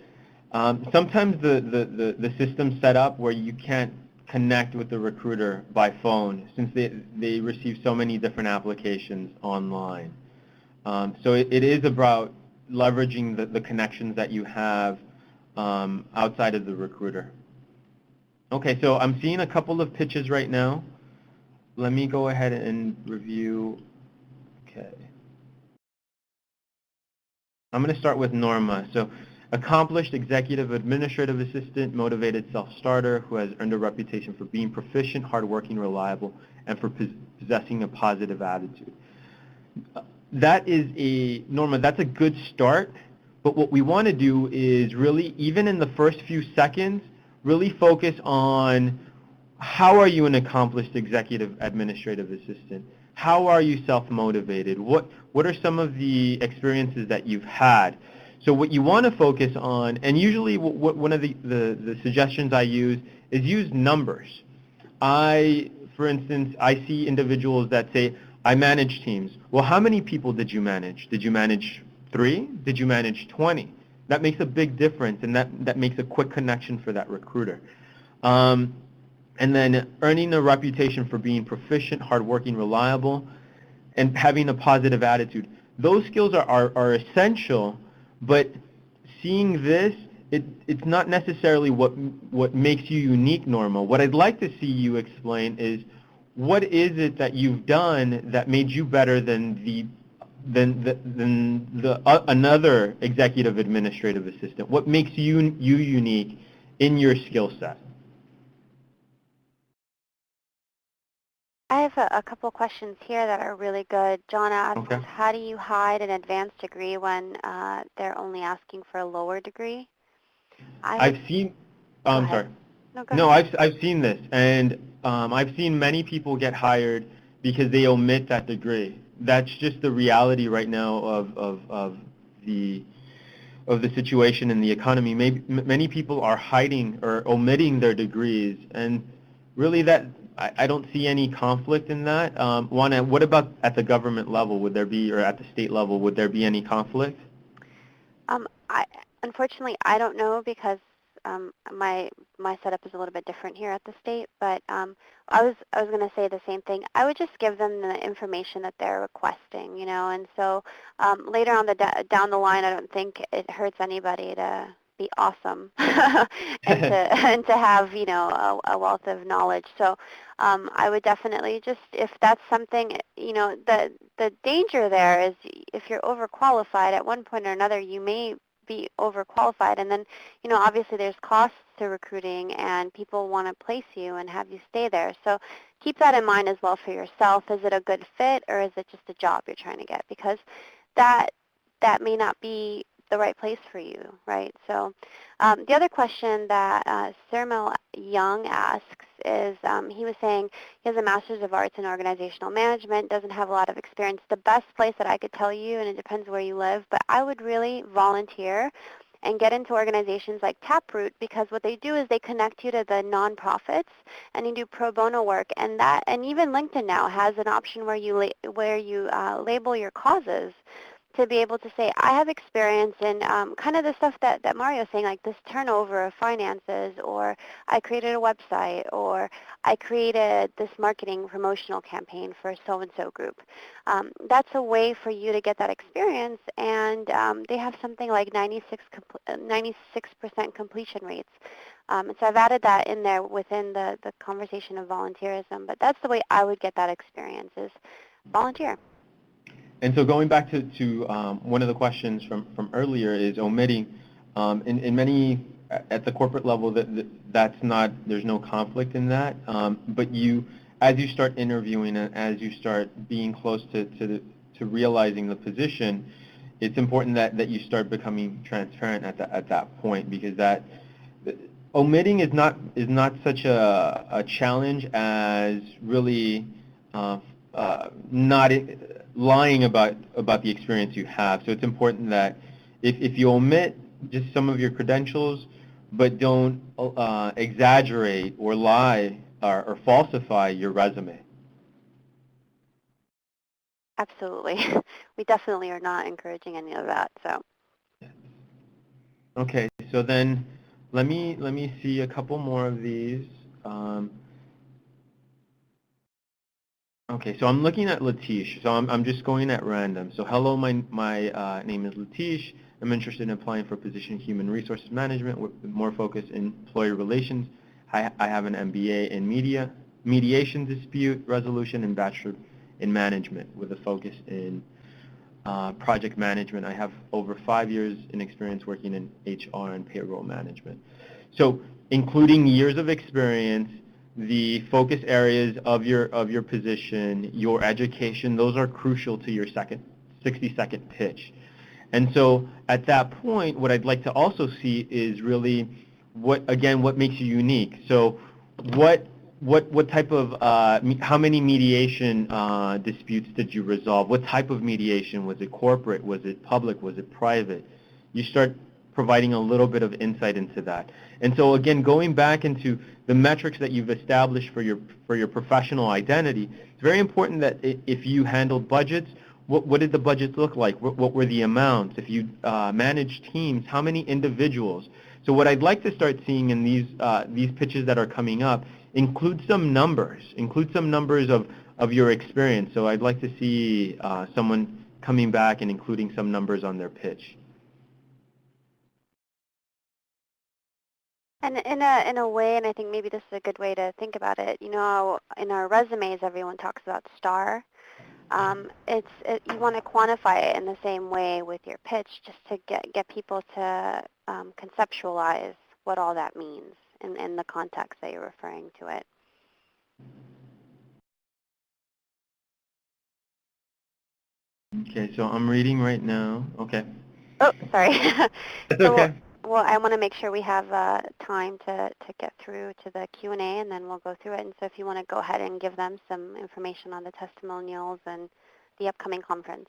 Sometimes the system's set up where you can't connect with the recruiter by phone since they receive so many different applications online. So it is about leveraging the connections that you have outside of the recruiter. Okay, so I'm seeing a couple of pitches right now. Let me go ahead and review. Okay. I'm going to start with Norma. So, accomplished executive administrative assistant, motivated self-starter who has earned a reputation for being proficient, hardworking, reliable, and for possessing a positive attitude. Norma, that's a good start, but what we want to do is really, even in the first few seconds, really focus on how are you an accomplished executive administrative assistant? How are you self-motivated? What are some of the experiences that you've had? So what you want to focus on, and usually one of the suggestions I use is use numbers. For instance, I see individuals that say, I manage teams. Well, how many people did you manage? Did you manage 3? Did you manage 20? That makes a big difference, and that makes a quick connection for that recruiter. And then earning a reputation for being proficient, hardworking, reliable, and having a positive attitude. Those skills are essential, but seeing this, it's not necessarily what makes you unique, Norma. What I'd like to see you explain is what is it that you've done that made you better than another executive administrative assistant? What makes you unique in your skill set? I have a couple questions here that are really good. John asks, Okay. how do you hide an advanced degree when they're only asking for a lower degree? I'm sorry. No, go No, ahead. I've seen this, and I've seen many people get hired because they omit that degree. that's just the reality right now the of the situation in the economy. Many people are hiding or omitting their degrees, and really I don't see any conflict in that. What about at the government level? Would there be, or at the state level, would there be any conflict? I unfortunately I don't know because my setup is a little bit different here at the state. But I was going to say the same thing. I would just give them the information that they're requesting, and so later on down the line, I don't think it hurts anybody to be awesome and to and to have a wealth of knowledge. So I would definitely just, if that's something, the danger there is if you're overqualified at one point or another, you may be overqualified, and then obviously there's costs to recruiting, and people want to place you and have you stay there. So keep that in mind as well for yourself. Is it a good fit, or is it just a job you're trying to get? Because that that may not be the right place for you, right? So the other question that Sirmel Young asks is, he was saying he has a Master's of Arts in Organizational Management, doesn't have a lot of experience. The best place that I could tell you, and it depends where you live, but I would really volunteer and get into organizations like Taproot, because what they do is they connect you to the nonprofits, and you do pro bono work, and even LinkedIn now has an option where you label your causes to be able to say, I have experience in kind of the stuff that Mario's saying, like this turnover of finances, or I created a website, or I created this marketing promotional campaign for so-and-so group. That's a way for you to get that experience, and they have something like 96% completion rates. And so I've added that in there within the conversation of volunteerism, but that's the way I would get that experience, is volunteer. And so going back to one of the questions from earlier is omitting. In many, at the corporate level, that's not, there's no conflict in that. But as you start interviewing and as you start being close to realizing the position, it's important that you start becoming transparent at that point, because omitting is not such a challenge as really not lying about the experience you have. So it's important that if you omit just some of your credentials, but don't exaggerate or lie or falsify your resume. Absolutely. We definitely are not encouraging any of that. So. Okay, so then let me see a couple more of these. Okay, so I'm looking at Latish. So I'm just going at random. So hello, my name is Latish. I'm interested in applying for a position in human resources management with more focus in employee relations. I have an MBA in mediation, dispute resolution, and bachelor in management with a focus in project management. I have over 5 years in experience working in HR and payroll management. So including years of experience, the focus areas of your position, your education, those are crucial to your 60-second pitch. And so at that point, what I'd like to also see is really what makes you unique. So what type of, how many mediation disputes did you resolve? What type of mediation? Was it corporate? Was it public? Was it private? You start providing a little bit of insight into that. And so again, going back into the metrics that you've established for your professional identity, it's very important that if you handled budgets, what did the budgets look like? What were the amounts? If you managed teams, how many individuals? So what I'd like to start seeing in these pitches that are coming up, include some numbers of your experience. So I'd like to see someone coming back and including some numbers on their pitch. And in a way, and I think maybe this is a good way to think about it, in our resumes, everyone talks about STAR. You want to quantify it in the same way with your pitch, just to get people to conceptualize what all that means in the context that you're referring to it. Okay, so I'm reading right now. Okay. Oh, sorry. That's So, okay. well, I want to make sure we have time to get through to the Q&A, and then we'll go through it. And so if you want to go ahead and give them some information on the testimonials and the upcoming conference?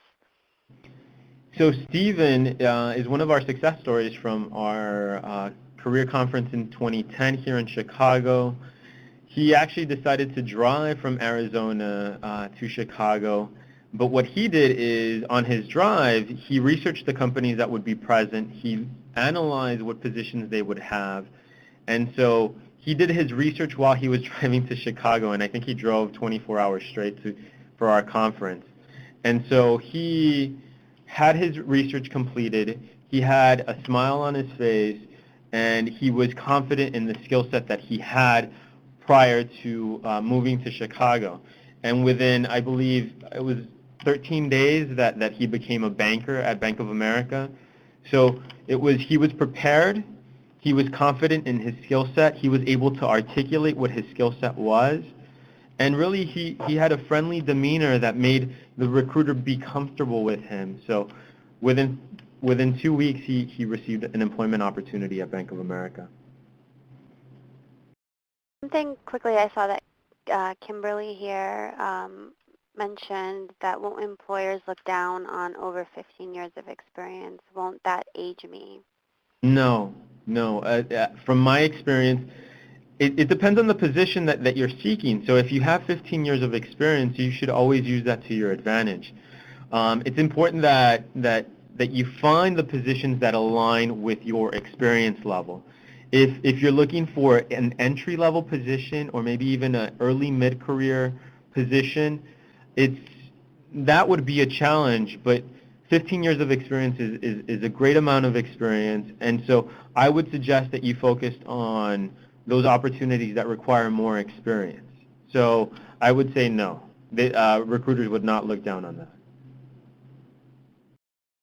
So Stephen is one of our success stories from our career conference in 2010 here in Chicago. He actually decided to drive from Arizona to Chicago, but what he did is on his drive, he researched the companies that would be present, he analyzed what positions they would have, and so he did his research while he was driving to Chicago, and I think he drove 24 hours straight for our conference. And so he had his research completed, he had a smile on his face, and he was confident in the skill set that he had prior to moving to Chicago. And within, I believe, it was 13 days that he became a banker at Bank of America. So he was prepared, he was confident in his skill set, he was able to articulate what his skill set was, and really he had a friendly demeanor that made the recruiter be comfortable with him. So within 2 weeks, he received an employment opportunity at Bank of America. One thing quickly, I saw that Kimberly here mentioned that won't employers look down on over 15 years of experience? Won't that age me? No, no. From my experience, it depends on the position that you're seeking. So if you have 15 years of experience, you should always use that to your advantage. It's important that you find the positions that align with your experience level. If you're looking for an entry-level position or maybe even an early mid-career position, that would be a challenge, but 15 years of experience is a great amount of experience, and so I would suggest that you focus on those opportunities that require more experience. So I would say no. Recruiters would not look down on that.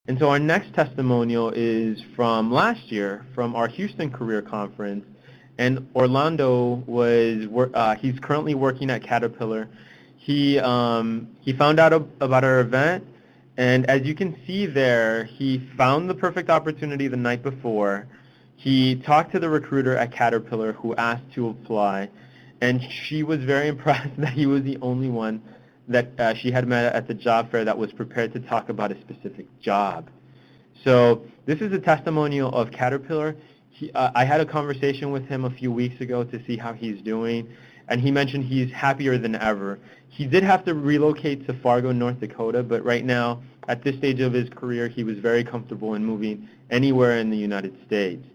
And so our next testimonial is from last year, from our Houston Career Conference. And Orlando he's currently working at Caterpillar. He found out about our event, and as you can see there, he found the perfect opportunity the night before. He talked to the recruiter at Caterpillar who asked to apply, and she was very impressed that he was the only one that she had met at the job fair that was prepared to talk about a specific job. So this is a testimonial of Caterpillar. I had a conversation with him a few weeks ago to see how he's doing, and he mentioned he's happier than ever. He did have to relocate to Fargo, North Dakota, but right now, at this stage of his career, he was very comfortable in moving anywhere in the United States.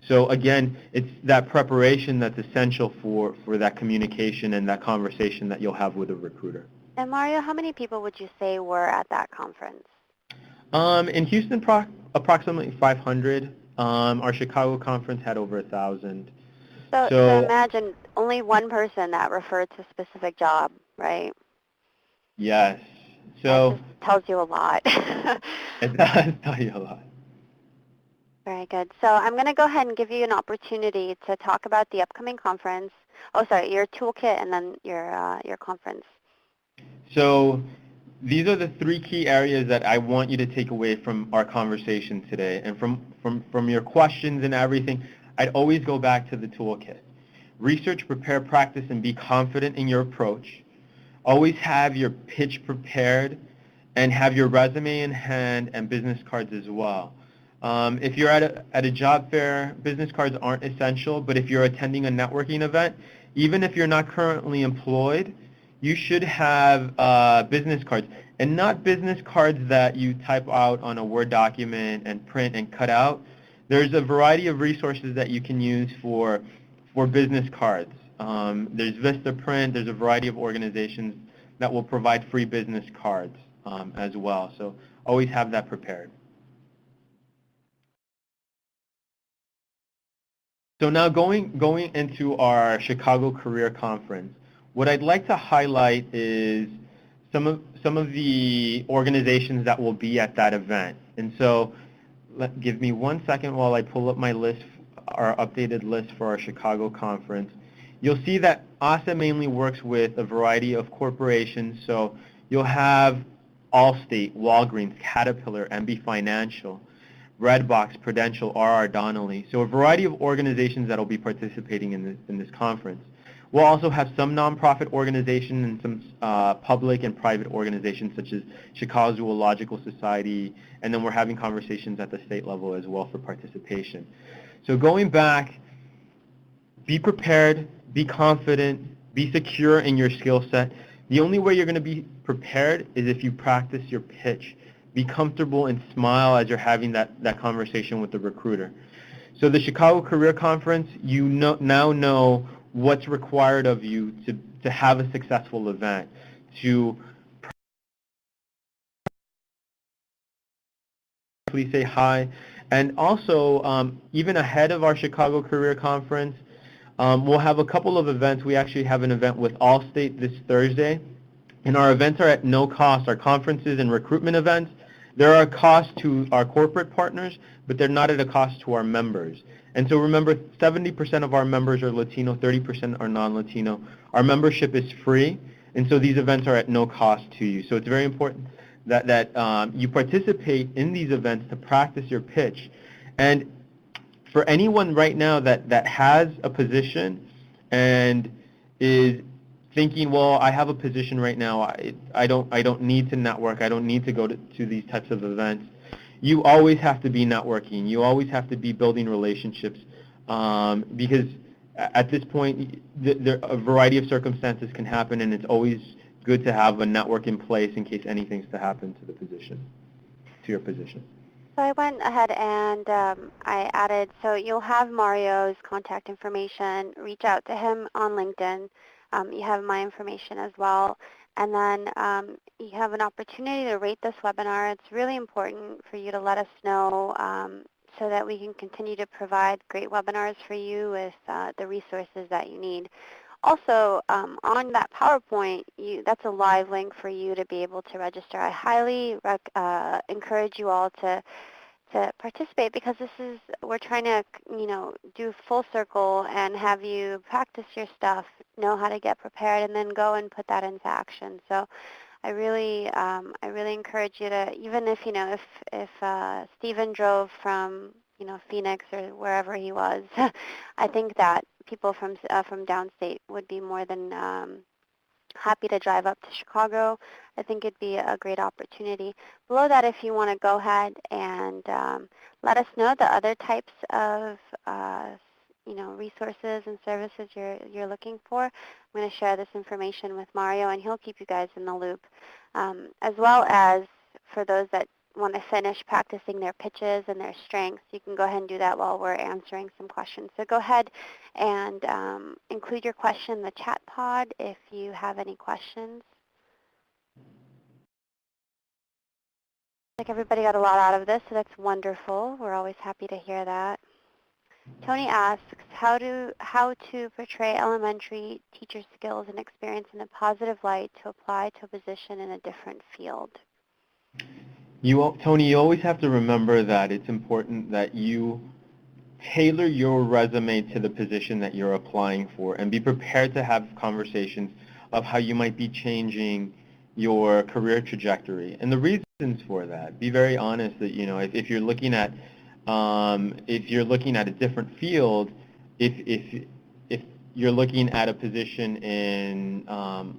So again, it's that preparation that's essential for that communication and that conversation that you'll have with a recruiter. And Mario, how many people would you say were at that conference? In Houston, approximately 500. Our Chicago conference had over 1,000. So imagine only one person that referred to a specific job, right? Yes. So that just tells you a lot. It does tell you a lot. Very good. So I'm going to go ahead and give you an opportunity to talk about the upcoming conference. Oh, sorry, your toolkit and then your conference. So these are the 3 key areas that I want you to take away from our conversation today. And from your questions and everything, I'd always go back to the toolkit. Research, prepare, practice, and be confident in your approach. Always have your pitch prepared and have your resume in hand and business cards as well. If you're at a job fair, business cards aren't essential, but if you're attending a networking event, even if you're not currently employed, you should have business cards, and not business cards that you type out on a Word document and print and cut out. There's a variety of resources that you can use for business cards. There's Vistaprint, there's a variety of organizations that will provide free business cards as well, so always have that prepared. So now going into our Chicago Career Conference, what I'd like to highlight is some of the organizations that will be at that event. And so give me 1 second while I pull up my list, our updated list for our Chicago Conference. You'll see that ASA mainly works with a variety of corporations. So you'll have Allstate, Walgreens, Caterpillar, MB Financial, Redbox, Prudential, R.R. Donnelley. So a variety of organizations that will be participating in this conference. We'll also have some nonprofit organizations and some public and private organizations such as Chicago Zoological Society, and then we're having conversations at the state level as well for participation. So going back, be prepared, be confident, be secure in your skill set. The only way you're going to be prepared is if you practice your pitch. Be comfortable and smile as you're having that conversation with the recruiter. So the Chicago Career Conference, now know what's required of you to have a successful event, to please say hi. And also, even ahead of our Chicago Career Conference, we'll have a couple of events. We actually have an event with Allstate this Thursday, and our events are at no cost. Our conferences and recruitment events, there are costs to our corporate partners, but they're not at a cost to our members. And so remember, 70% of our members are Latino, 30% are non-Latino. Our membership is free, and so these events are at no cost to you. So it's very important that you participate in these events to practice your pitch. And for anyone right now that has a position and is thinking, well, I have a position right now, I don't need to network, I don't need to go to these types of events. You always have to be networking. You always have to be building relationships because at this point, a variety of circumstances can happen, and it's always good to have a network in place in case anything's to happen to the position, to your position. So I went ahead and I added, so you'll have Mario's contact information. Reach out to him on LinkedIn. You have my information as well. And then you have an opportunity to rate this webinar. It's really important for you to let us know so that we can continue to provide great webinars for you with the resources that you need. Also, on that PowerPoint, that's a live link for you to be able to register. I highly encourage you all to participate because we're trying to, do full circle and have you practice your stuff, know how to get prepared, and then go and put that into action. So I really encourage you to, even if, if Stephen drove from, Phoenix or wherever he was, I think that people from downstate would be more than happy to drive up to Chicago. I think it'd be a great opportunity. Below that, if you want to go ahead and let us know the other types of resources and services you're looking for. I'm going to share this information with Mario, and he'll keep you guys in the loop, as well as for those that want to finish practicing their pitches and their strengths. You can go ahead and do that while we're answering some questions. So go ahead and include your question in the chat pod if you have any questions. Like everybody got a lot out of this, so that's wonderful. We're always happy to hear that. Tony asks how to portray elementary teacher skills and experience in a positive light to apply to a position in a different field. Tony, you always have to remember that it's important that you tailor your resume to the position that you're applying for, and be prepared to have conversations of how you might be changing your career trajectory and the reasons for that. Be very honest that, if you're looking at a different field, if you're looking at a position in,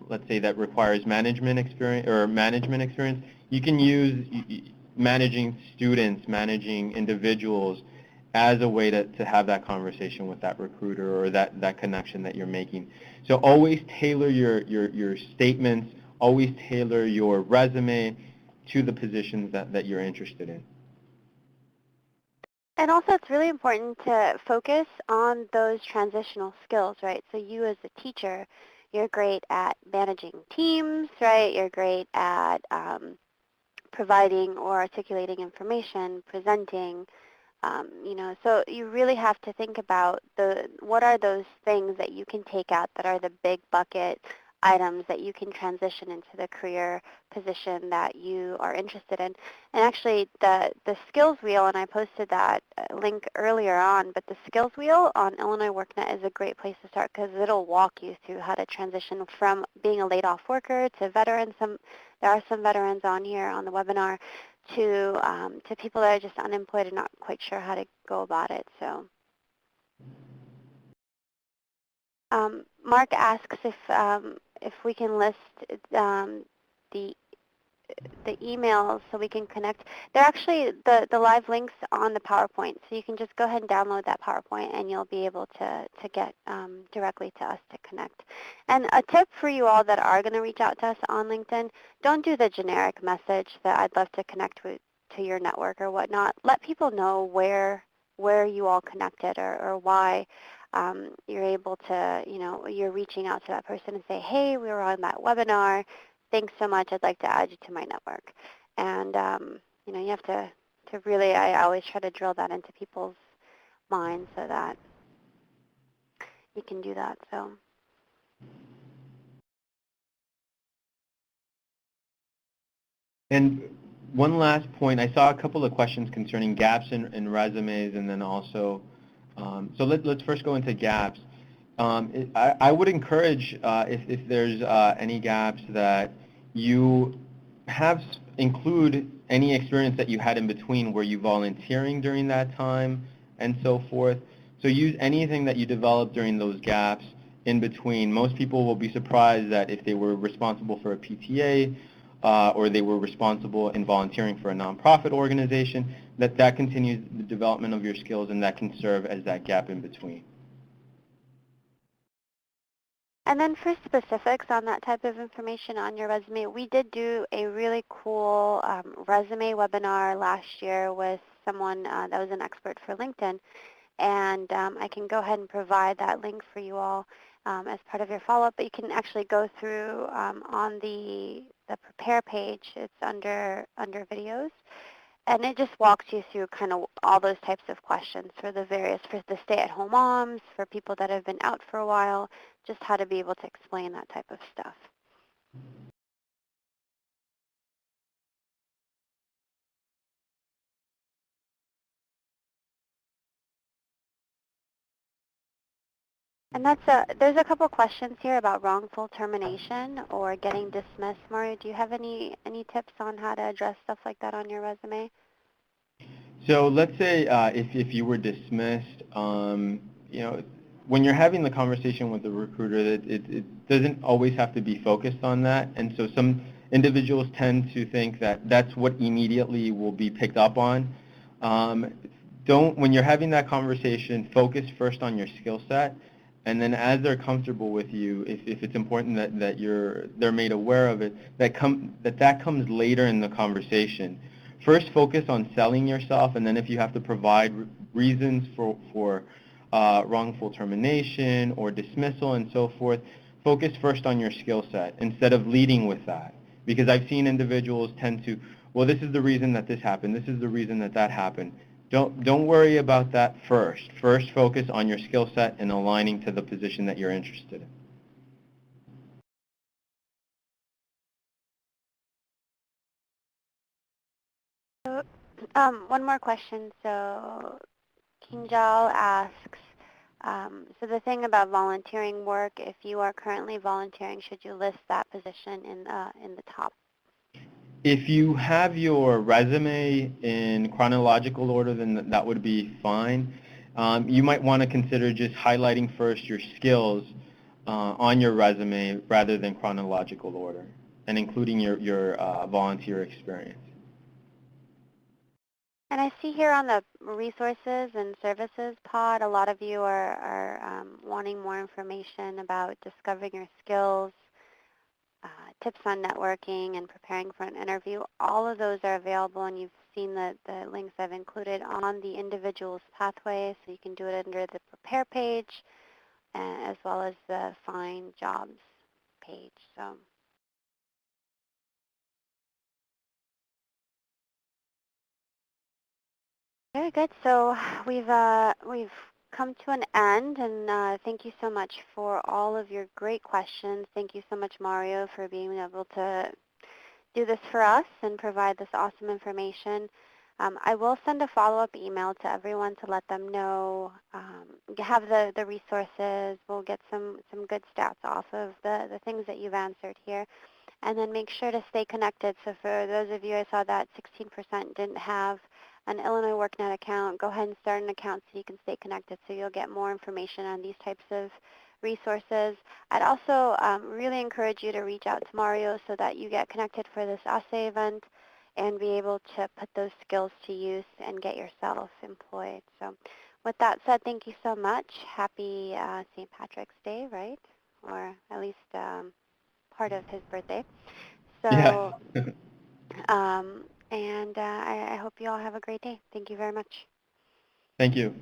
let's say, that requires management experience, you can use managing students, managing individuals as a way to have that conversation with that recruiter or that connection that you're making. So always tailor your statements, always tailor your resume to the positions that you're interested in. And also, it's really important to focus on those transitional skills, right? So you as a teacher, you're great at managing teams, right? You're great at providing or articulating information, presenting, so you really have to think about what are those things that you can take out that are the big bucket items that you can transition into the career position that you are interested in. And actually, the skills wheel, and I posted that link earlier on, but the skills wheel on Illinois Worknet is a great place to start because it'll walk you through how to transition from being a laid-off worker to veteran. There are some veterans on here on the webinar to people that are just unemployed and not quite sure how to go about it. So Mark asks if we can list the emails so we can connect. They're actually the live links on the PowerPoint, so you can just go ahead and download that PowerPoint and you'll be able to get directly to us to connect. And a tip for you all that are going to reach out to us on LinkedIn, don't do the generic message that I'd love to connect with to your network or whatnot. Let people know where you all connected or why you're able to, you're reaching out to that person and say, hey, we were on that webinar. Thanks so much. I'd like to add you to my network. And, you have to really, I always try to drill that into people's minds so that you can do that. So. And one last point, I saw a couple of questions concerning gaps in resumes, and then also, so let's first go into gaps. I would encourage, if there's any gaps, that you include any experience that you had in between. Were you volunteering during that time and so forth? So use anything that you developed during those gaps in between. Most people will be surprised that if they were responsible for a PTA, or they were responsible in volunteering for a nonprofit organization, that continues the development of your skills, and that can serve as that gap in between. And then for specifics on that type of information on your resume, we did do a really cool resume webinar last year with someone that was an expert for LinkedIn. And I can go ahead and provide that link for you all as part of your follow-up. But you can actually go through on the prepare page. It's under videos. And it just walks you through kind of all those types of questions for the stay-at-home moms, for people that have been out for a while, just how to be able to explain that type of stuff. And there's a couple questions here about wrongful termination or getting dismissed. Mario, do you have any tips on how to address stuff like that on your resume? So let's say if you were dismissed, when you're having the conversation with the recruiter, it doesn't always have to be focused on that. And so some individuals tend to think that that's what immediately will be picked up on. When you're having that conversation, focus first on your skill set. And then as they're comfortable with you, if it's important that they're made aware of it, that comes later in the conversation. First, focus on selling yourself, and then if you have to provide reasons for wrongful termination or dismissal and so forth, focus first on your skill set instead of leading with that. Because I've seen individuals tend to, well, this is the reason that this happened, this is the reason that that happened. Don't worry about that first. First, focus on your skill set and aligning to the position that you're interested in. So, one more question. So Kinjal asks, so the thing about volunteering work, if you are currently volunteering, should you list that position in the top? If you have your resume in chronological order, then that would be fine. You might want to consider just highlighting first your skills on your resume rather than chronological order, and including your volunteer experience. And I see here on the resources and services pod, a lot of you are wanting more information about discovering your skills, tips on networking and preparing for an interview. All of those are available, and you've seen the links I've included on the individual's pathway, so you can do it under the prepare page as well as the find jobs page. So. Very good. So we've come to an end, and thank you so much for all of your great questions. Thank you so much, Mario, for being able to do this for us and provide this awesome information. I will send a follow-up email to everyone to let them know, have the resources. We'll get some good stats off of the things that you've answered here. And then make sure to stay connected. So for those of you, I saw that 16% didn't have an Illinois Worknet account. Go ahead and start an account so you can stay connected, so you'll get more information on these types of resources. I'd also really encourage you to reach out to Mario so that you get connected for this ASE event and be able to put those skills to use and get yourself employed. So with that said, thank you so much. Happy St. Patrick's Day, right? Or at least part of his birthday. Yes. So, and I hope you all have a great day. Thank you very much. Thank you.